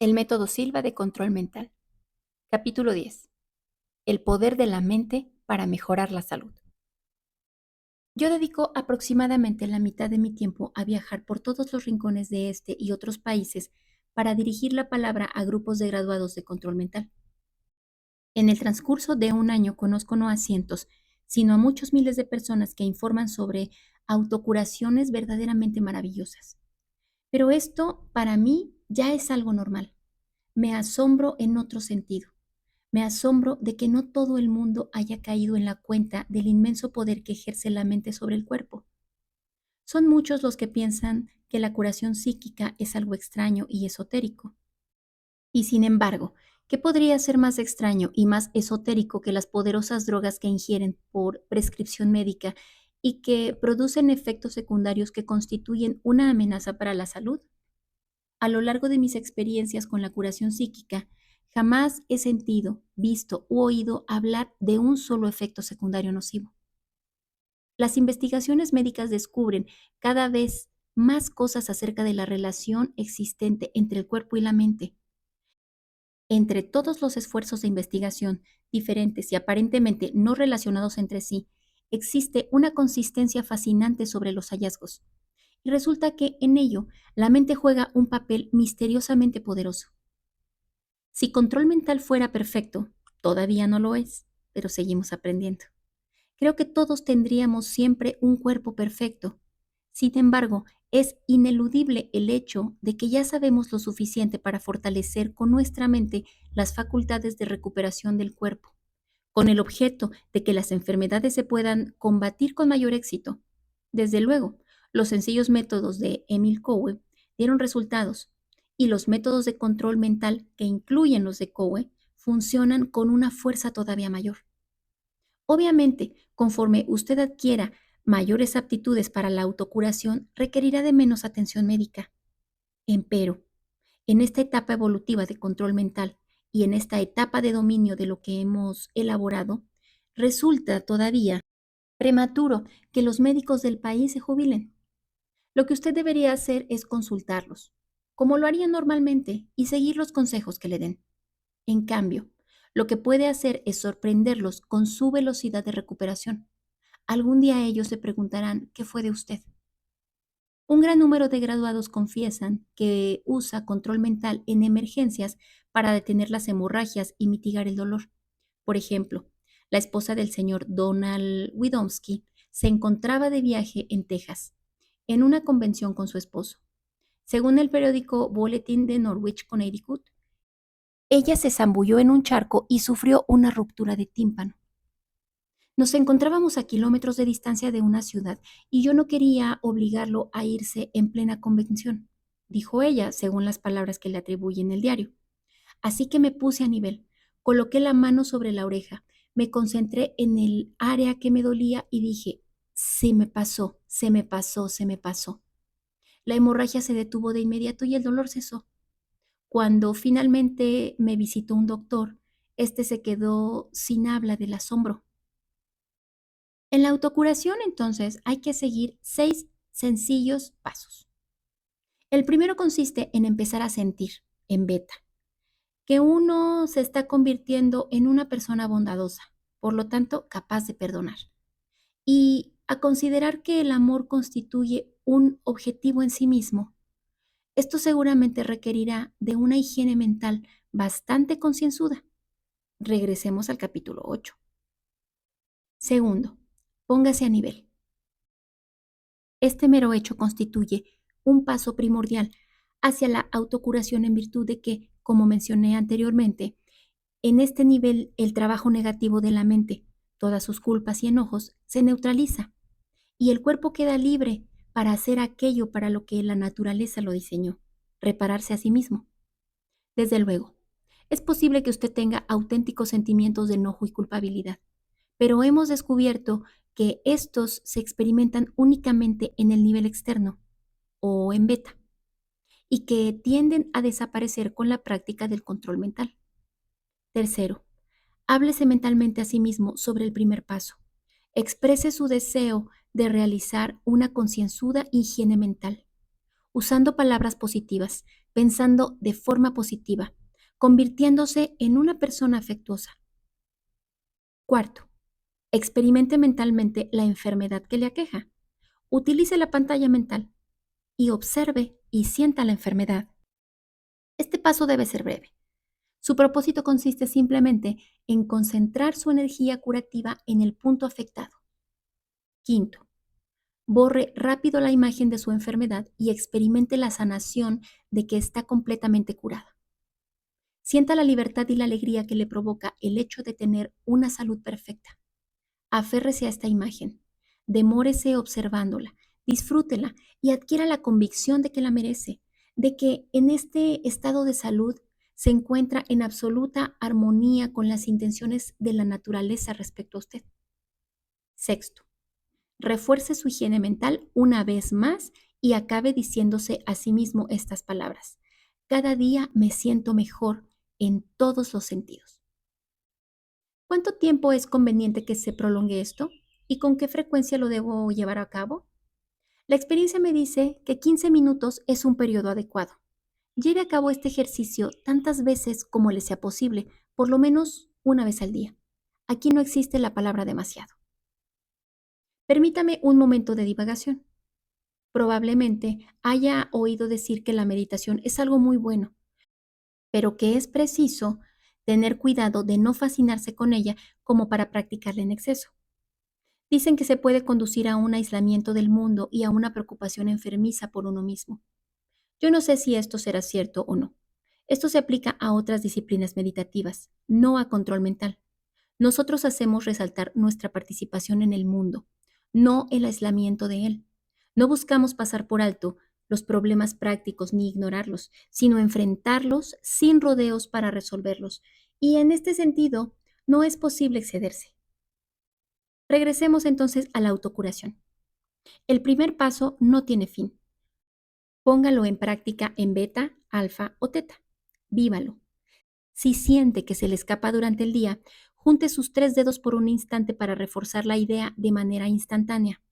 El método Silva de control mental. Capítulo 10. El poder de la mente para mejorar la salud. Yo dedico aproximadamente la mitad de mi tiempo a viajar por todos los rincones de este y otros países para dirigir la palabra a grupos de graduados de control mental. En el transcurso de un año conozco no a cientos, sino a muchos miles de personas que informan sobre autocuraciones verdaderamente maravillosas. Pero esto, para mí, ya es algo normal. Me asombro en otro sentido. Me asombro de que no todo el mundo haya caído en la cuenta del inmenso poder que ejerce la mente sobre el cuerpo. Son muchos los que piensan que la curación psíquica es algo extraño y esotérico. Y sin embargo, ¿qué podría ser más extraño y más esotérico que las poderosas drogas que ingieren por prescripción médica y que producen efectos secundarios que constituyen una amenaza para la salud? A lo largo de mis experiencias con la curación psíquica, jamás he sentido, visto u oído hablar de un solo efecto secundario nocivo. Las investigaciones médicas descubren cada vez más cosas acerca de la relación existente entre el cuerpo y la mente. Entre todos los esfuerzos de investigación, diferentes y aparentemente no relacionados entre sí, existe una consistencia fascinante sobre los hallazgos. Y resulta que en ello la mente juega un papel misteriosamente poderoso. Si control mental fuera perfecto, todavía no lo es, pero seguimos aprendiendo. Creo que todos tendríamos siempre un cuerpo perfecto. Sin embargo, es ineludible el hecho de que ya sabemos lo suficiente para fortalecer con nuestra mente las facultades de recuperación del cuerpo, con el objeto de que las enfermedades se puedan combatir con mayor éxito. Desde luego, los sencillos métodos de Emil Coe dieron resultados, y los métodos de control mental que incluyen los de Coe funcionan con una fuerza todavía mayor. Obviamente, conforme usted adquiera mayores aptitudes para la autocuración, requerirá de menos atención médica. Empero, en esta etapa evolutiva de control mental y en esta etapa de dominio de lo que hemos elaborado, resulta todavía prematuro que los médicos del país se jubilen. Lo que usted debería hacer es consultarlos, como lo haría normalmente, y seguir los consejos que le den. En cambio, lo que puede hacer es sorprenderlos con su velocidad de recuperación. Algún día ellos le preguntarán qué fue de usted. Un gran número de graduados confiesan que usa control mental en emergencias para detener las hemorragias y mitigar el dolor. Por ejemplo, la esposa del señor Donald Widomski se encontraba de viaje en Texas, en una convención con su esposo. Según el periódico Bulletin de Norwich, Connecticut, ella se zambulló en un charco y sufrió una ruptura de tímpano. Nos encontrábamos a kilómetros de distancia de una ciudad y yo no quería obligarlo a irse en plena convención, dijo ella, según las palabras que le atribuye en el diario. Así que me puse a nivel, coloqué la mano sobre la oreja, me concentré en el área que me dolía y dije, se me pasó, se me pasó, se me pasó. La hemorragia se detuvo de inmediato y el dolor cesó. Cuando finalmente me visitó un doctor, este se quedó sin habla del asombro. En la autocuración, entonces, hay que seguir 6 sencillos pasos. El primero consiste en empezar a sentir, en beta, que uno se está convirtiendo en una persona bondadosa, por lo tanto, capaz de perdonar. Y a considerar que el amor constituye un objetivo en sí mismo. Esto seguramente requerirá de una higiene mental bastante concienzuda. Regresemos al capítulo 8. Segundo, póngase a nivel. Este mero hecho constituye un paso primordial hacia la autocuración en virtud de que, como mencioné anteriormente, en este nivel el trabajo negativo de la mente, todas sus culpas y enojos, se neutraliza y el cuerpo queda libre para hacer aquello para lo que la naturaleza lo diseñó, repararse a sí mismo. Desde luego, es posible que usted tenga auténticos sentimientos de enojo y culpabilidad, pero hemos descubierto que estos se experimentan únicamente en el nivel externo o en beta y que tienden a desaparecer con la práctica del control mental. Tercero, háblese mentalmente a sí mismo sobre el primer paso. Exprese su deseo de realizar una concienzuda higiene mental, usando palabras positivas pensando de forma positiva, convirtiéndose en una persona afectuosa. Cuarto, experimente mentalmente la enfermedad que le aqueja. Utilice la pantalla mental y observe y sienta la enfermedad. Este paso debe ser breve. Su propósito consiste simplemente en concentrar su energía curativa en el punto afectado. Quinto, borre rápido la imagen de su enfermedad y experimente la sanación de que está completamente curada. Sienta la libertad y la alegría que le provoca el hecho de tener una salud perfecta. Aférrese a esta imagen, demórese observándola, disfrútela y adquiera la convicción de que la merece, de que en este estado de salud se encuentra en absoluta armonía con las intenciones de la naturaleza respecto a usted. Sexto, refuerce su higiene mental una vez más y acabe diciéndose a sí mismo estas palabras. Cada día me siento mejor en todos los sentidos. ¿Cuánto tiempo es conveniente que se prolongue esto? ¿Y con qué frecuencia lo debo llevar a cabo? La experiencia me dice que 15 minutos es un periodo adecuado. Lleve a cabo este ejercicio tantas veces como le sea posible, por lo menos una vez al día. Aquí no existe la palabra demasiado. Permítame un momento de divagación. Probablemente haya oído decir que la meditación es algo muy bueno, pero que es preciso tener cuidado de no fascinarse con ella como para practicarla en exceso. Dicen que se puede conducir a un aislamiento del mundo y a una preocupación enfermiza por uno mismo. Yo no sé si esto será cierto o no. Esto se aplica a otras disciplinas meditativas, no a control mental. Nosotros hacemos resaltar nuestra participación en el mundo, no el aislamiento de él. No buscamos pasar por alto los problemas prácticos ni ignorarlos, sino enfrentarlos sin rodeos para resolverlos. Y en este sentido, no es posible excederse. Regresemos entonces a la autocuración. El primer paso no tiene fin. Póngalo en práctica en beta, alfa o teta. Vívalo. Si siente que se le escapa durante el día, junte sus 3 dedos por un instante para reforzar la idea de manera instantánea.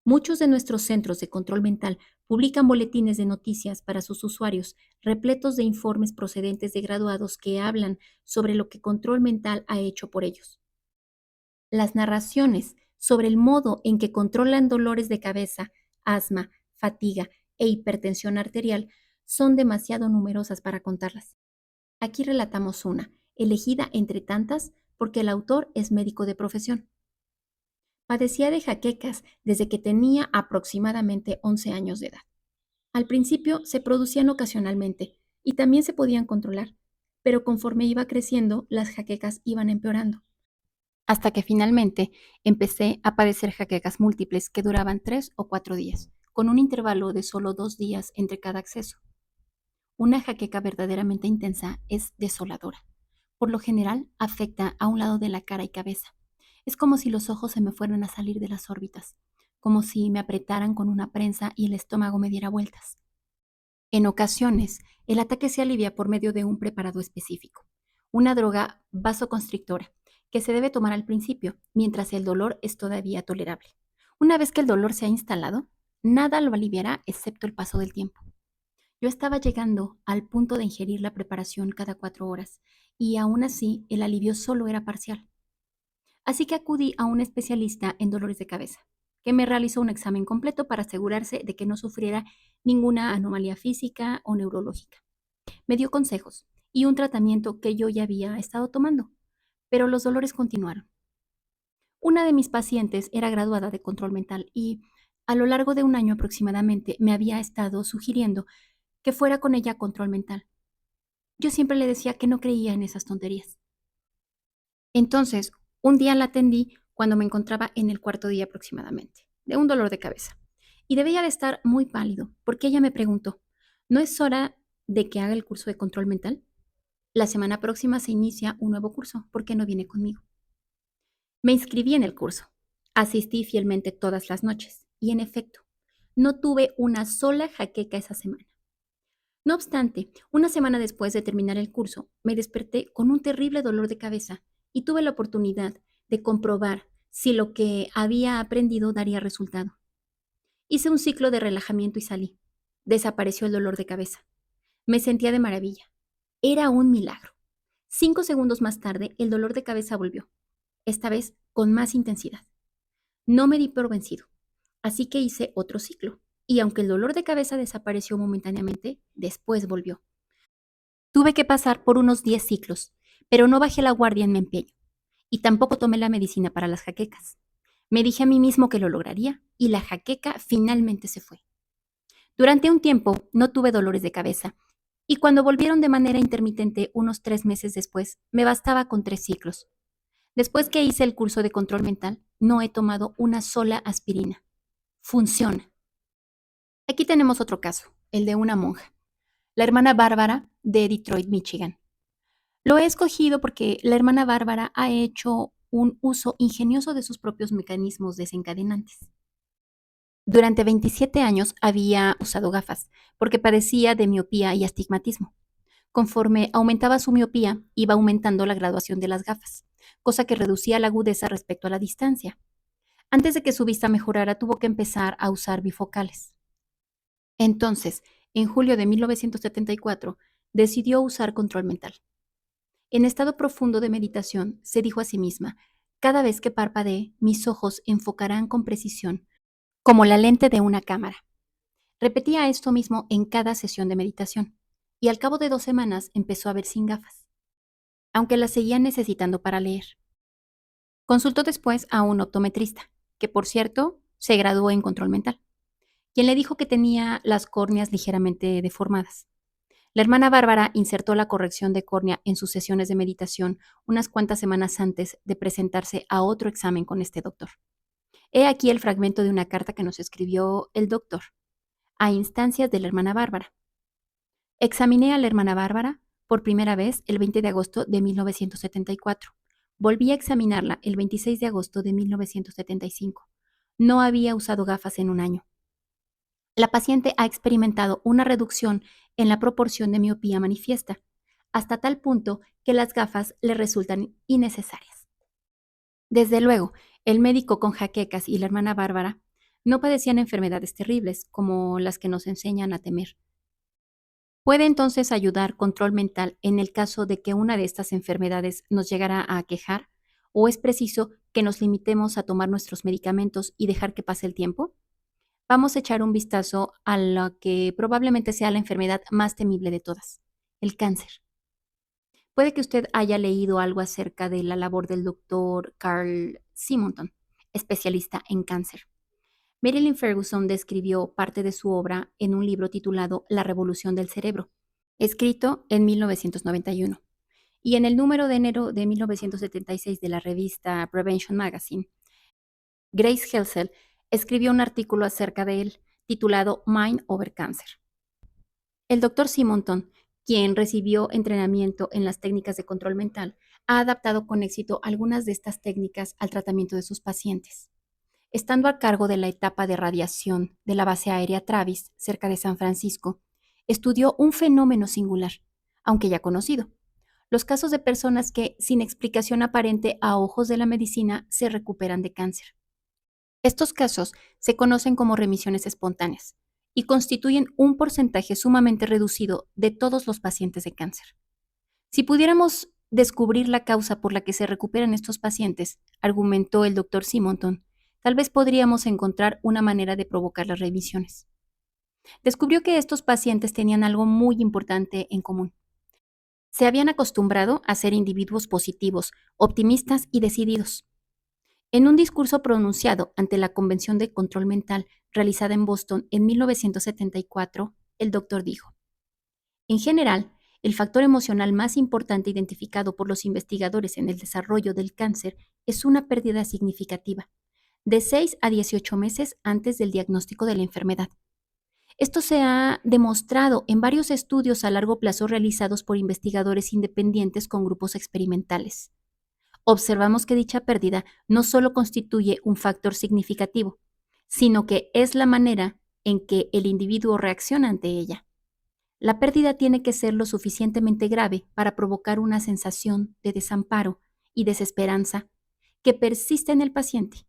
Muchos de nuestros centros de control mental publican boletines de noticias para sus usuarios, repletos de informes procedentes de graduados que hablan sobre lo que control mental ha hecho por ellos. Las narraciones sobre el modo en que controlan dolores de cabeza, asma, fatiga e hipertensión arterial son demasiado numerosas para contarlas. Aquí relatamos una, elegida entre tantas porque el autor es médico de profesión. Padecía de jaquecas desde que tenía aproximadamente 11 años de edad. Al principio se producían ocasionalmente y también se podían controlar, pero conforme iba creciendo, las jaquecas iban empeorando. Hasta que finalmente empecé a padecer jaquecas múltiples que duraban 3 o 4 días, con un intervalo de solo 2 días entre cada acceso. Una jaqueca verdaderamente intensa es desoladora. Por lo general, afecta a un lado de la cara y cabeza. Es como si los ojos se me fueran a salir de las órbitas, como si me apretaran con una prensa y el estómago me diera vueltas. En ocasiones, el ataque se alivia por medio de un preparado específico, una droga vasoconstrictora, que se debe tomar al principio, mientras el dolor es todavía tolerable. Una vez que el dolor se ha instalado, nada lo aliviará excepto el paso del tiempo. Yo estaba llegando al punto de ingerir la preparación cada 4 horas, y aún así el alivio solo era parcial. Así que acudí a un especialista en dolores de cabeza, que me realizó un examen completo para asegurarse de que no sufriera ninguna anomalía física o neurológica. Me dio consejos y un tratamiento que yo ya había estado tomando, pero los dolores continuaron. Una de mis pacientes era graduada de control mental y a lo largo de un año aproximadamente me había estado sugiriendo que fuera con ella a control mental. Yo siempre le decía que no creía en esas tonterías. Entonces, un día la atendí cuando me encontraba en el cuarto día aproximadamente, de un dolor de cabeza. Y debía de estar muy pálido, porque ella me preguntó, ¿no es hora de que haga el curso de control mental? La semana próxima se inicia un nuevo curso, ¿por qué no viene conmigo? Me inscribí en el curso. Asistí fielmente todas las noches. Y en efecto, no tuve una sola jaqueca esa semana. No obstante, una semana después de terminar el curso, me desperté con un terrible dolor de cabeza y tuve la oportunidad de comprobar si lo que había aprendido daría resultado. Hice un ciclo de relajamiento y salí. Desapareció el dolor de cabeza. Me sentía de maravilla. Era un milagro. 5 segundos más tarde, el dolor de cabeza volvió, esta vez con más intensidad. No me di por vencido, así que hice otro ciclo, y aunque el dolor de cabeza desapareció momentáneamente, después volvió. Tuve que pasar por unos 10 ciclos, pero no bajé la guardia en mi empeño, y tampoco tomé la medicina para las jaquecas. Me dije a mí mismo que lo lograría, y la jaqueca finalmente se fue. Durante un tiempo no tuve dolores de cabeza, y cuando volvieron de manera intermitente unos 3 meses después, me bastaba con 3 ciclos. Después que hice el curso de control mental, no he tomado una sola aspirina. Funciona. Aquí tenemos otro caso, el de una monja, la hermana Bárbara de Detroit, Michigan. Lo he escogido porque la hermana Bárbara ha hecho un uso ingenioso de sus propios mecanismos desencadenantes. Durante 27 años había usado gafas porque padecía de miopía y astigmatismo. Conforme aumentaba su miopía, iba aumentando la graduación de las gafas, cosa que reducía la agudeza respecto a la distancia. Antes de que su vista mejorara, tuvo que empezar a usar bifocales. Entonces, en julio de 1974, decidió usar control mental. En estado profundo de meditación, se dijo a sí misma: cada vez que parpadee, mis ojos enfocarán con precisión, como la lente de una cámara. Repetía esto mismo en cada sesión de meditación, y al cabo de 2 semanas empezó a ver sin gafas, aunque las seguía necesitando para leer. Consultó después a un optometrista, que por cierto se graduó en control mental, quien le dijo que tenía las córneas ligeramente deformadas. La hermana Bárbara insertó la corrección de córnea en sus sesiones de meditación unas cuantas semanas antes de presentarse a otro examen con este doctor. He aquí el fragmento de una carta que nos escribió el doctor, a instancias de la hermana Bárbara. Examiné a la hermana Bárbara por primera vez el 20 de agosto de 1974. Volví a examinarla el 26 de agosto de 1975. No había usado gafas en un año. La paciente ha experimentado una reducción en la proporción de miopía manifiesta, hasta tal punto que las gafas le resultan innecesarias. Desde luego, el médico con jaquecas y la hermana Bárbara no padecían enfermedades terribles como las que nos enseñan a temer. ¿Puede entonces ayudar control mental en el caso de que una de estas enfermedades nos llegara a aquejar? ¿O es preciso que nos limitemos a tomar nuestros medicamentos y dejar que pase el tiempo? Vamos a echar un vistazo a la que probablemente sea la enfermedad más temible de todas, el cáncer. Puede que usted haya leído algo acerca de la labor del doctor Carl Simonton, especialista en cáncer. Marilyn Ferguson describió parte de su obra en un libro titulado La Revolución del Cerebro, escrito en 1991. Y en el número de enero de 1976 de la revista Prevention Magazine, Grace Helsel escribió un artículo acerca de él titulado Mind over Cancer. El doctor Simonton, quien recibió entrenamiento en las técnicas de control mental, ha adaptado con éxito algunas de estas técnicas al tratamiento de sus pacientes. Estando a cargo de la etapa de radiación de la base aérea Travis, cerca de San Francisco, estudió un fenómeno singular, aunque ya conocido: los casos de personas que, sin explicación aparente a ojos de la medicina, se recuperan de cáncer. Estos casos se conocen como remisiones espontáneas y constituyen un porcentaje sumamente reducido de todos los pacientes de cáncer. Si pudiéramos descubrir la causa por la que se recuperan estos pacientes, argumentó el doctor Simonton, tal vez podríamos encontrar una manera de provocar las remisiones. Descubrió que estos pacientes tenían algo muy importante en común. Se habían acostumbrado a ser individuos positivos, optimistas y decididos. En un discurso pronunciado ante la Convención de Control Mental realizada en Boston en 1974, el doctor dijo: en general, el factor emocional más importante identificado por los investigadores en el desarrollo del cáncer es una pérdida significativa, de 6 a 18 meses antes del diagnóstico de la enfermedad. Esto se ha demostrado en varios estudios a largo plazo realizados por investigadores independientes con grupos experimentales. Observamos que dicha pérdida no solo constituye un factor significativo, sino que es la manera en que el individuo reacciona ante ella. La pérdida tiene que ser lo suficientemente grave para provocar una sensación de desamparo y desesperanza que persiste en el paciente.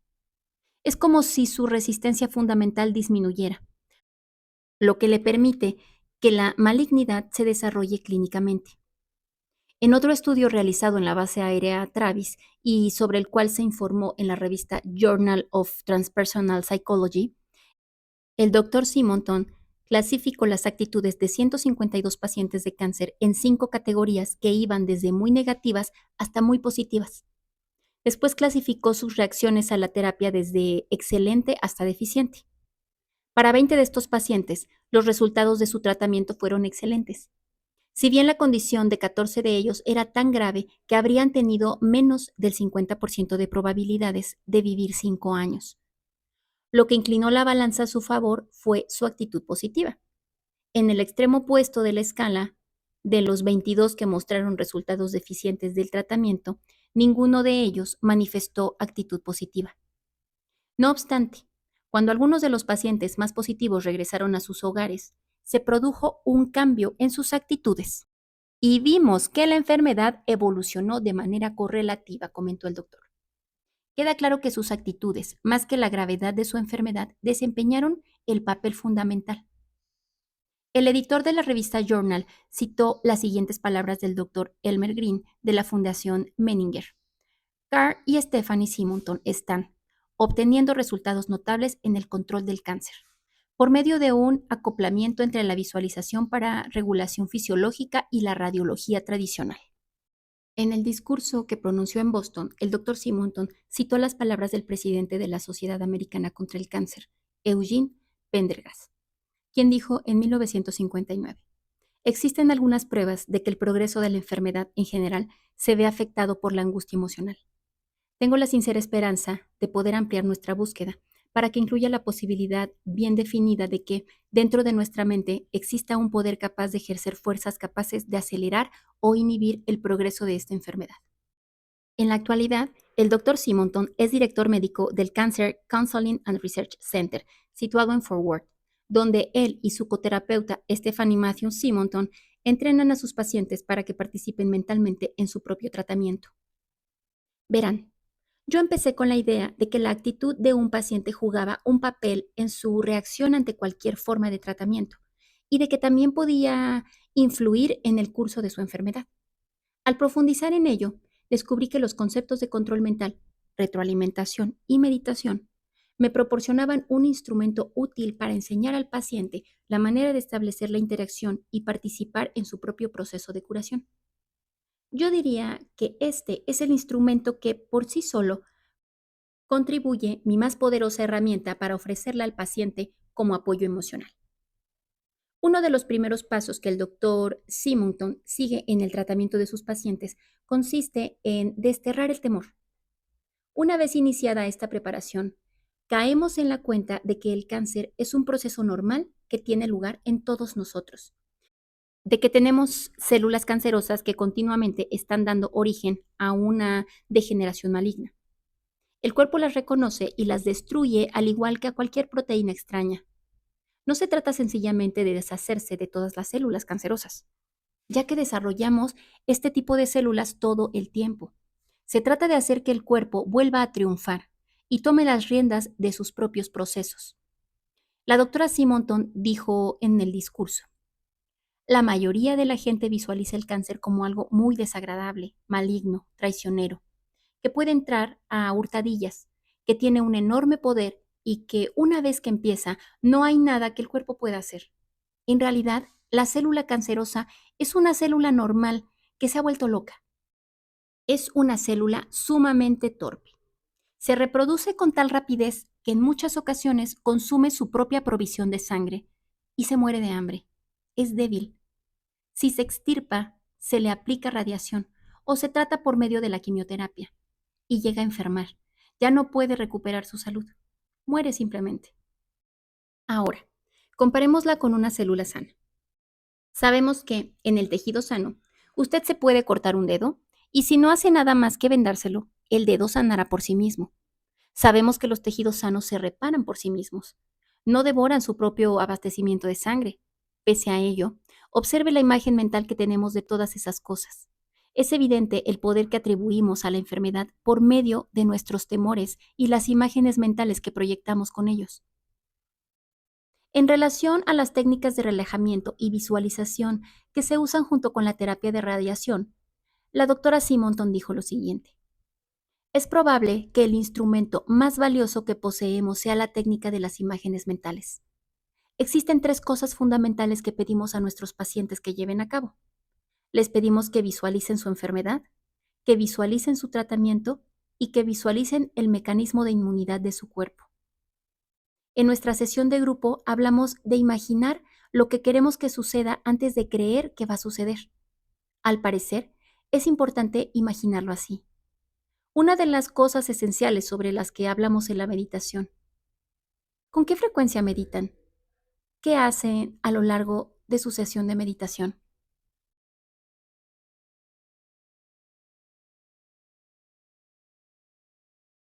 Es como si su resistencia fundamental disminuyera, lo que le permite que la malignidad se desarrolle clínicamente. En otro estudio realizado en la base aérea Travis y sobre el cual se informó en la revista Journal of Transpersonal Psychology, el Dr. Simonton clasificó las actitudes de 152 pacientes de cáncer en 5 categorías que iban desde muy negativas hasta muy positivas. Después clasificó sus reacciones a la terapia desde excelente hasta deficiente. Para 20 de estos pacientes, los resultados de su tratamiento fueron excelentes. Si bien la condición de 14 de ellos era tan grave que habrían tenido menos del 50% de probabilidades de vivir 5 años. Lo que inclinó la balanza a su favor fue su actitud positiva. En el extremo opuesto de la escala, de los 22 que mostraron resultados deficientes del tratamiento, ninguno de ellos manifestó actitud positiva. No obstante, cuando algunos de los pacientes más positivos regresaron a sus hogares, se produjo un cambio en sus actitudes. Y vimos que la enfermedad evolucionó de manera correlativa, comentó el doctor. Queda claro que sus actitudes, más que la gravedad de su enfermedad, desempeñaron el papel fundamental. El editor de la revista Journal citó las siguientes palabras del doctor Elmer Green de la Fundación Menninger. Carr y Stephanie Simonton están obteniendo resultados notables en el control del cáncer, por medio de un acoplamiento entre la visualización para regulación fisiológica y la radiología tradicional. En el discurso que pronunció en Boston, el doctor Simonton citó las palabras del presidente de la Sociedad Americana contra el Cáncer, Eugene Pendergast, quien dijo en 1959, existen algunas pruebas de que el progreso de la enfermedad en general se ve afectado por la angustia emocional. Tengo la sincera esperanza de poder ampliar nuestra búsqueda para que incluya la posibilidad bien definida de que dentro de nuestra mente exista un poder capaz de ejercer fuerzas capaces de acelerar o inhibir el progreso de esta enfermedad. En la actualidad, el Dr. Simonton es director médico del Cancer Counseling and Research Center, situado en Fort Worth, donde él y su coterapeuta Stephanie Matthew Simonton entrenan a sus pacientes para que participen mentalmente en su propio tratamiento. Verán, yo empecé con la idea de que la actitud de un paciente jugaba un papel en su reacción ante cualquier forma de tratamiento y de que también podía influir en el curso de su enfermedad. Al profundizar en ello, descubrí que los conceptos de control mental, retroalimentación y meditación me proporcionaban un instrumento útil para enseñar al paciente la manera de establecer la interacción y participar en su propio proceso de curación. Yo diría que este es el instrumento que, por sí solo, contribuye mi más poderosa herramienta para ofrecerla al paciente como apoyo emocional. Uno de los primeros pasos que el doctor Simonton sigue en el tratamiento de sus pacientes consiste en desterrar el temor. Una vez iniciada esta preparación, caemos en la cuenta de que el cáncer es un proceso normal que tiene lugar en todos nosotros, de que tenemos células cancerosas que continuamente están dando origen a una degeneración maligna. El cuerpo las reconoce y las destruye al igual que a cualquier proteína extraña. No se trata sencillamente de deshacerse de todas las células cancerosas, ya que desarrollamos este tipo de células todo el tiempo. Se trata de hacer que el cuerpo vuelva a triunfar y tome las riendas de sus propios procesos. La doctora Simonton dijo en el discurso, la mayoría de la gente visualiza el cáncer como algo muy desagradable, maligno, traicionero, que puede entrar a hurtadillas, que tiene un enorme poder y que una vez que empieza no hay nada que el cuerpo pueda hacer. En realidad, la célula cancerosa es una célula normal que se ha vuelto loca. Es una célula sumamente torpe. Se reproduce con tal rapidez que en muchas ocasiones consume su propia provisión de sangre y se muere de hambre. Es débil. Si se extirpa, se le aplica radiación o se trata por medio de la quimioterapia y llega a enfermar. Ya no puede recuperar su salud. Muere simplemente. Ahora, comparémosla con una célula sana. Sabemos que en el tejido sano, usted se puede cortar un dedo y si no hace nada más que vendárselo, el dedo sanará por sí mismo. Sabemos que los tejidos sanos se reparan por sí mismos. No devoran su propio abastecimiento de sangre. Pese a ello, observe la imagen mental que tenemos de todas esas cosas. Es evidente el poder que atribuimos a la enfermedad por medio de nuestros temores y las imágenes mentales que proyectamos con ellos. En relación a las técnicas de relajamiento y visualización que se usan junto con la terapia de radiación, la doctora Simonton dijo lo siguiente: es probable que el instrumento más valioso que poseemos sea la técnica de las imágenes mentales. Existen tres cosas fundamentales que pedimos a nuestros pacientes que lleven a cabo. Les pedimos que visualicen su enfermedad, que visualicen su tratamiento y que visualicen el mecanismo de inmunidad de su cuerpo. En nuestra sesión de grupo hablamos de imaginar lo que queremos que suceda antes de creer que va a suceder. Al parecer, es importante imaginarlo así. Una de las cosas esenciales sobre las que hablamos en la meditación. ¿Con qué frecuencia meditan? ¿Qué hacen a lo largo de su sesión de meditación?